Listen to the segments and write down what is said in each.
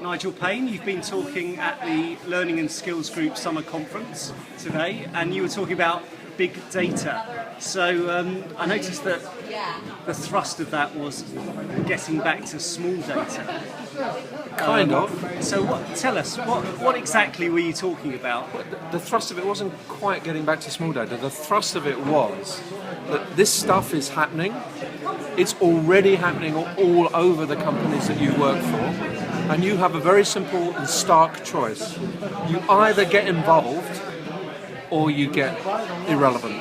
Nigel Paine. You've been talking at the Learning and Skills Group Summer Conference today, and you were talking about big data. So I noticed that the thrust of that was getting back to small data. Kind of. So tell us, what exactly were you talking about? The thrust of it wasn't quite getting back to small data. The thrust of it was that this stuff is happening. It's already happening all over the companies that you work for. And you have a very simple and stark choice. You either get involved or you get irrelevant.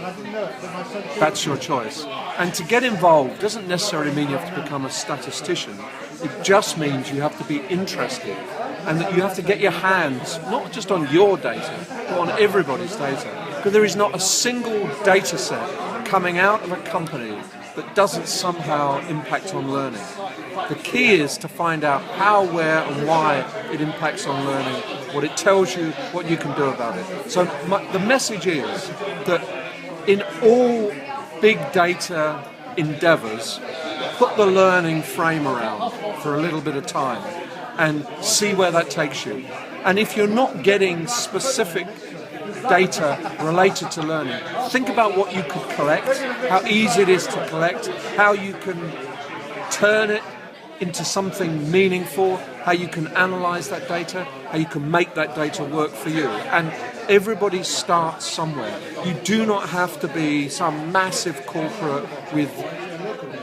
That's your choice. And to get involved doesn't necessarily mean you have to become a statistician. It just means you have to be interested and that you have to get your hands not just on your data, but on everybody's data. Because there is not a single data set coming out of a company that doesn't somehow impact on learning. The key is to find out how, where and why it impacts on learning, what it tells you, what you can do about it. So the message is that in all big data endeavors, put the learning frame around for a little bit of time and see where that takes you. And if you're not getting specific data related to learning, think about what you could collect, how easy it is to collect, how you can turn it into something meaningful, how you can analyze that data, how you can make that data work for you. And everybody starts somewhere. You do not have to be some massive corporate with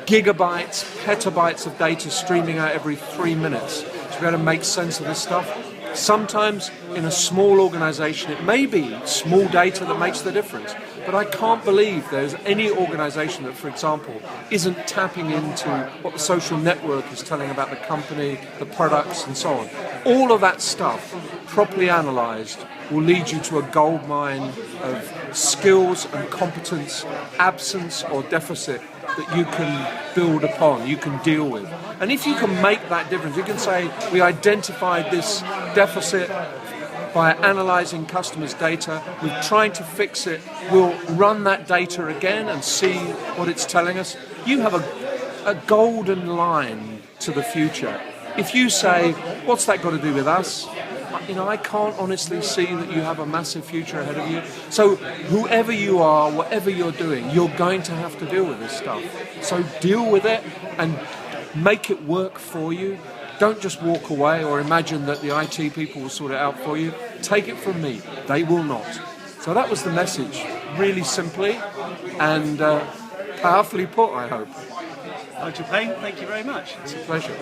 gigabytes, petabytes of data streaming out every 3 minutes to be able to make sense of this stuff. Sometimes in a small organization it may be small data that makes the difference, but I can't believe there's any organization that, for example, isn't tapping into what the social network is telling about the company, the products and so on. All of that stuff, properly analyzed, will lead you to a goldmine of skills and competence, absence or deficit that you can build upon, you can deal with. And if you can make that difference, you can say, we identified this deficit by analysing customers' data, we're trying to fix it, we'll run that data again and see what it's telling us. You have a golden line to the future. If you say, what's that got to do with us? I can't honestly see that you have a massive future ahead of you. So whoever you are, whatever you're doing, you're going to have to deal with this stuff. So deal with it and make it work for you. Don't just walk away or imagine that the IT people will sort it out for you. Take it from me, they will not. So that was the message, really simply and powerfully put, I hope. Nigel Paine, thank you very much. It's a pleasure.